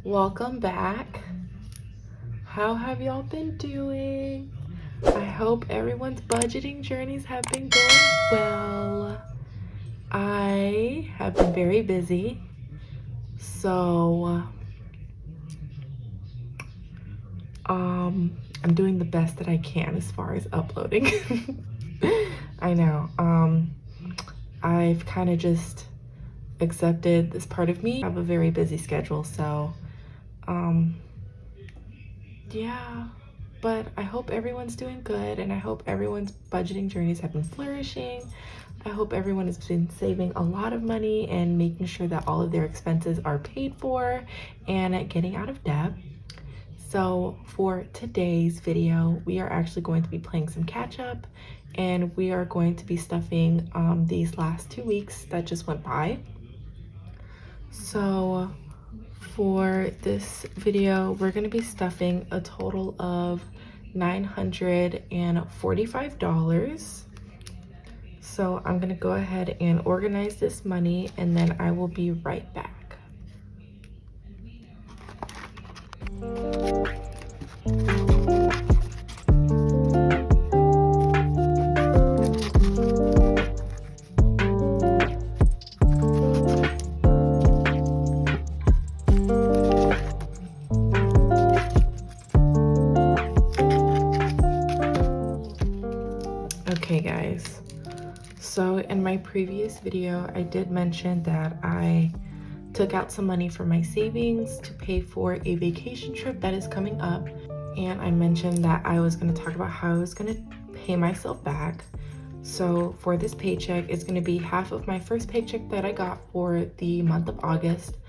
Welcome back. How have y'all been doing? I hope everyone's budgeting journeys have been going well. I have been very busy, so I'm doing the best that I can as far as uploading. I know. I've kind of just accepted this part of me. I have a very busy schedule, so yeah, but I hope everyone's doing good, and I hope everyone's budgeting journeys have been flourishing. I hope everyone has been saving a lot of money and making sure that all of their expenses are paid for and getting out of debt. So for today's video, we are actually going to be playing some catch up, and we are going to be stuffing these last 2 weeks that just went by. So for this video, we're going to be stuffing a total of $945. So I'm going to go ahead and organize this money, and then I will be right back. Okay guys, so in my previous video I did mention that I took out some money from my savings to pay for a vacation trip that is coming up, and I mentioned that I was going to talk about how I was going to pay myself back. So for this paycheck, it's going to be half of my first paycheck that I got for the month of August,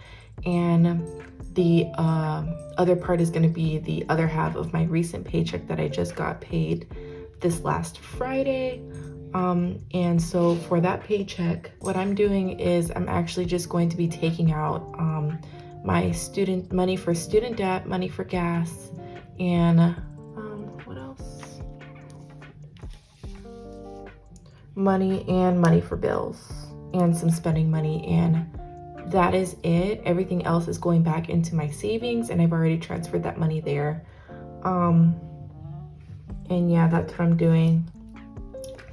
and the other part is going to be the other half of my recent paycheck that I just got paid this last Friday. And so for that paycheck, what I'm doing is I'm actually just going to be taking out my student money for student debt, money for gas, and what else? Money for bills and some spending money, and that is it. Everything else is going back into my savings, and I've already transferred that money there. And yeah, that's what I'm doing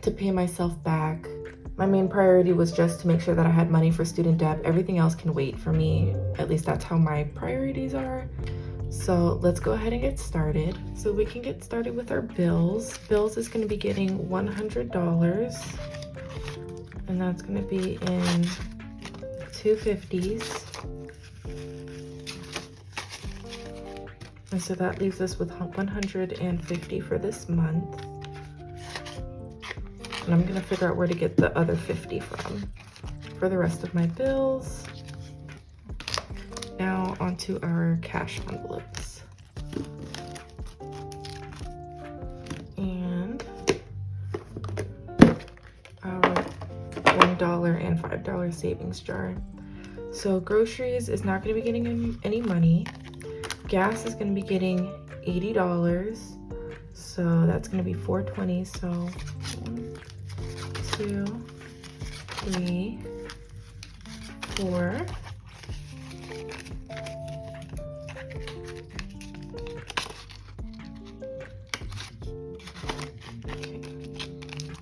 to pay myself back. My main priority was just to make sure that I had money for student debt. Everything else can wait for me. At least that's how my priorities are. So let's go ahead and get started. So we can get started with our bills. Bills is going to be getting $100, and that's going to be in 250s. And so that leaves us with 150 for this month. And I'm gonna figure out where to get the other 50 from for the rest of my bills. Now onto our cash envelopes. And our $1 and $5 savings jar. So groceries is not gonna be getting any money. Gas is going to be getting $80, so that's going to be $4.20. So 1, 2, 3, 4. Okay.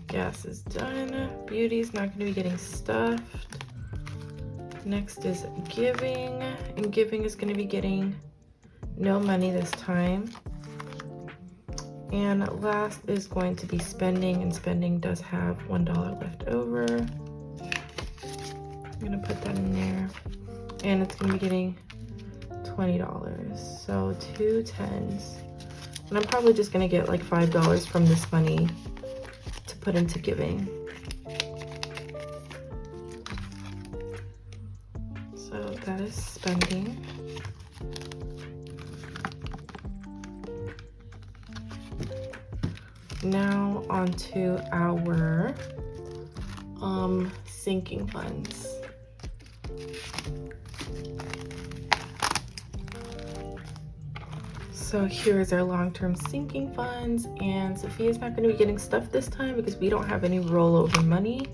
Gas is done. Beauty's not going to be getting stuffed. Next is giving, and giving is going to be getting no money this time. And last is going to be spending, and spending does have $1 left over. I'm gonna put that in there, and it's gonna be getting $20, so 2 10s. And I'm probably just gonna get like $5 from this money to put into giving. So that is spending. Now onto our sinking funds. So here's our long-term sinking funds, and Sofia's not going to be getting stuff this time because we don't have any rollover money.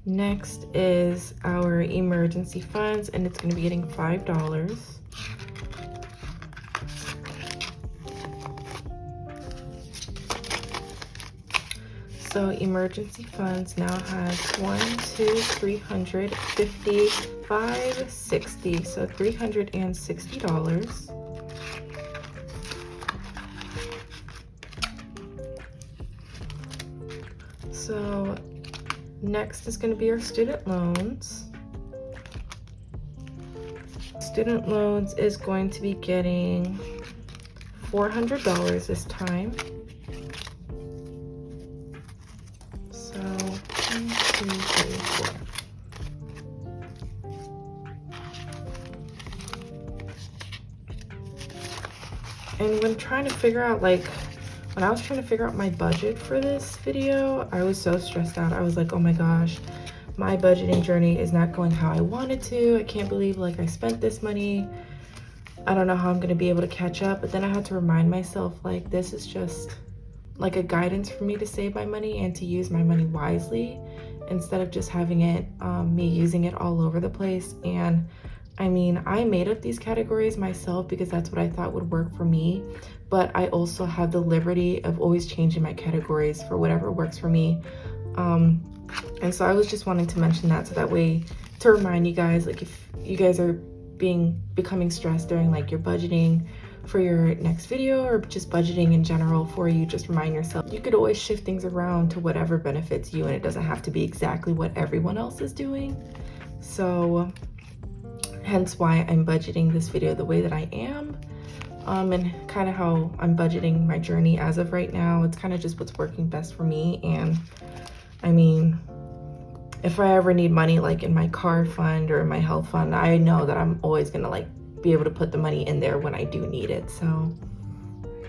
Next is our emergency funds, and it's going to be getting $5. So emergency funds now has 1, 2, 350, 5, 60. So $360. So next is going to be our student loans. Student loans is going to be getting $400 this time. So 1, 2, 3, 4. And when trying to figure out, like, when I was trying to figure out my budget for this video, I was so stressed out. I was like, oh my gosh, my budgeting journey is not going how I wanted to. I can't believe like I spent this money. I don't know how I'm gonna be able to catch up. But then I had to remind myself, like, this is just like a guidance for me to save my money and to use my money wisely instead of just having it, me using it all over the place. And I mean, I made up these categories myself because that's what I thought would work for me. But I also have the liberty of always changing my categories for whatever works for me. And so I was just wanting to mention that so that way to remind you guys, like if you guys are becoming stressed during like your budgeting for your next video or just budgeting in general for you, just remind yourself you could always shift things around to whatever benefits you, and it doesn't have to be exactly what everyone else is doing. So hence why I'm budgeting this video the way that I am. And kind of how I'm budgeting my journey as of right now. It's kind of just what's working best for me. And I mean, if I ever need money like in my car fund or in my health fund, I know that I'm always gonna like be able to put the money in there when I do need it. So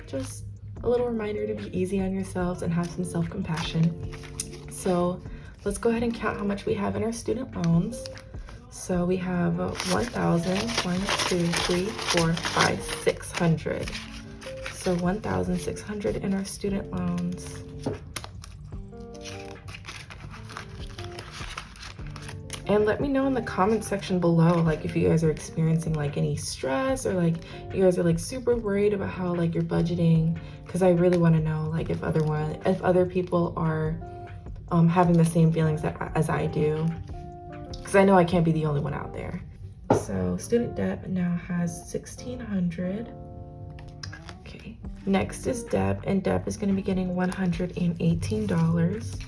just a little reminder to be easy on yourselves and have some self-compassion. So let's go ahead and count how much we have in our student loans. So we have 1,000, 1, 2, 3, 4, 5, 600. So 1,600 in our student loans. And let me know in the comment section below, like if you guys are experiencing like any stress or like you guys are like super worried about how like you're budgeting, because I really want to know like if other people are having the same feelings as I do. Because I know I can't be the only one out there. So student debt now has 1,600. Okay, next is DEP, and DEP is going to be getting $118.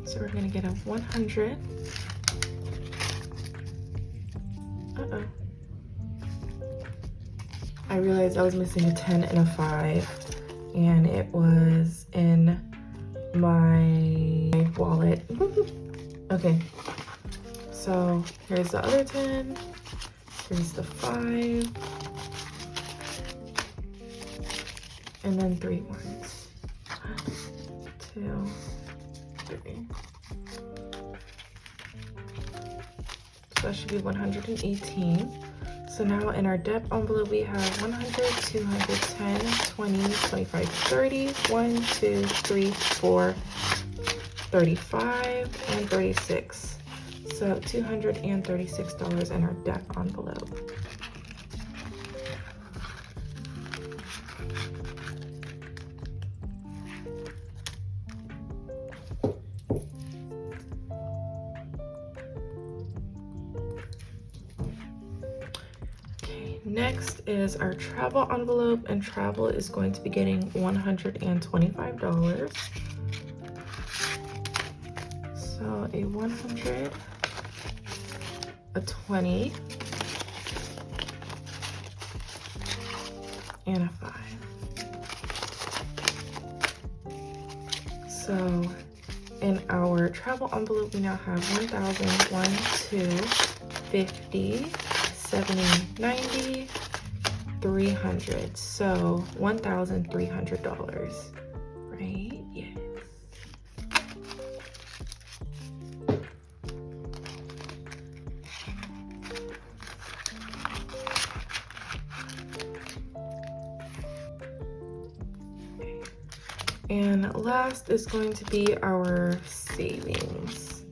So we're going to get a 100. Uh-oh. I realized I was missing a 10 and a 5, and it was in my wallet. Okay, so here's the other 10, here's the 5, and then 3 ones. 1, 2, 3. So that should be 118. So now in our DEP envelope, we have 100, 200, 10, 20, 25, 30, 1, 2, 3, 4, 35, and 36. So $236 in our DEP envelope. Next is our travel envelope, and travel is going to be getting $125. So a 100, a 20, and a 5. So in our travel envelope, we now have 1,000, 1, 2, 50, 70, 90, 300. So $1,300, right? Yes. And last is going to be our savings.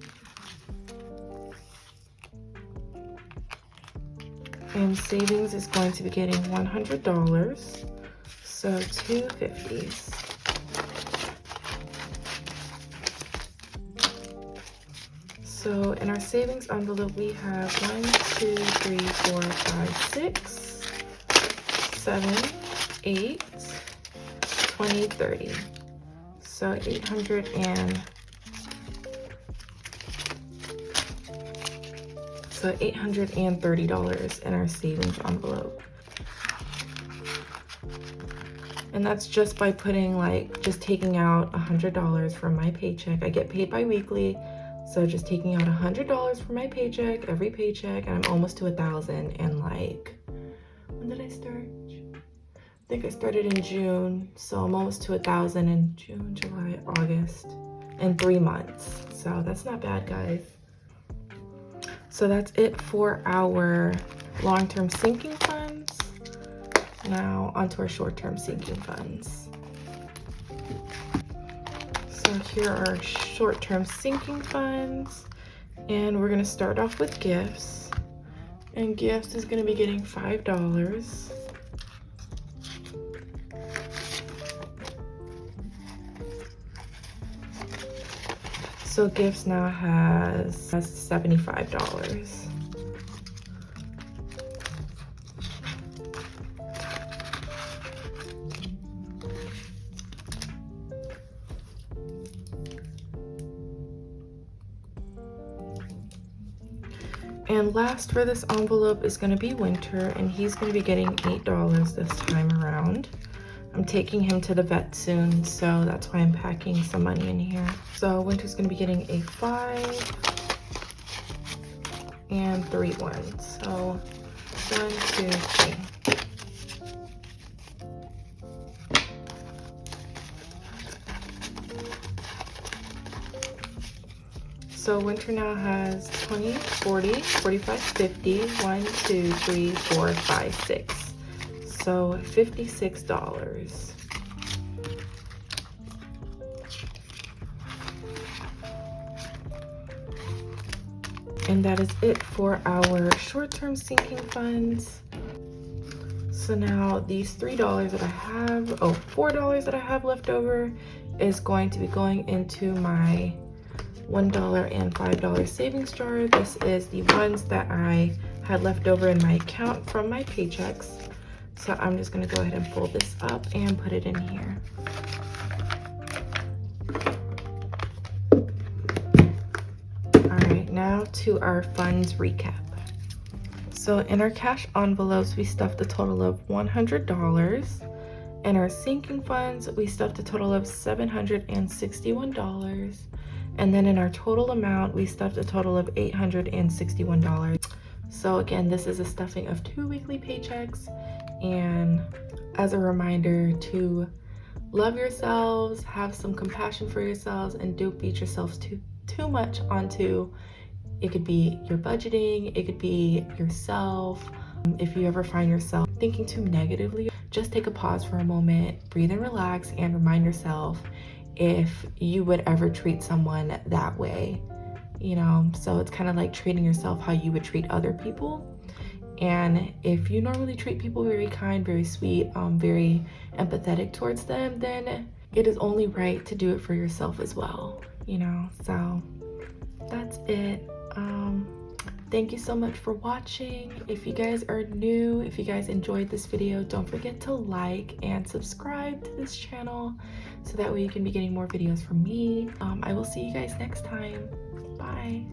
And savings is going to be getting $100. So So 250s. So in our savings envelope, we have 1, 2, 3, 4, 5, 6, 7, 8, 20, 30. So $830 in our savings envelope. And that's just by putting just taking out $100 from my paycheck. I get paid bi-weekly, so just taking out $100 from my paycheck, every paycheck, and I'm almost to 1,000. And when did I start? I think I started in June, so I'm almost to 1,000 in June, July, August, in 3 months. So that's not bad, guys. So that's it for our long-term sinking funds. Now onto our short-term sinking funds. So here are our short-term sinking funds, and we're gonna start off with gifts. And gifts is gonna be getting $5. So gifts now has $75. And last for this envelope is going to be Winter, and he's going to be getting $8 this time around. I'm taking him to the vet soon, so that's why I'm packing some money in here. So Winter's going to be getting a 5 and 3 ones. So 1, 2, 3. So Winter now has 20, 40, 45, 50, 1, 2, 3, 4, 5, 6. So $56. And that is it for our short-term sinking funds. So now these $3 that I have, $4 that I have left over is going to be going into my $1 and $5 savings jar. This is the ones that I had left over in my account from my paychecks. So I'm just gonna go ahead and fold this up and put it in here. All right, now to our funds recap. So in our cash envelopes, we stuffed a total of $100. In our sinking funds, we stuffed a total of $761. And then in our total amount, we stuffed a total of $861. So again, this is a stuffing of 2 weekly paychecks. And as a reminder to love yourselves, have some compassion for yourselves, and don't beat yourselves too much onto, it could be your budgeting, it could be yourself. If you ever find yourself thinking too negatively, just take a pause for a moment, breathe and relax, and remind yourself if you would ever treat someone that way, so it's kind of like treating yourself how you would treat other people. And if you normally treat people very kind, very sweet, very empathetic towards them, then it is only right to do it for yourself as well, so that's it. Thank you so much for watching. If you guys are new, if you guys enjoyed this video, don't forget to like and subscribe to this channel so that way you can be getting more videos from me. I will see you guys next time. Bye.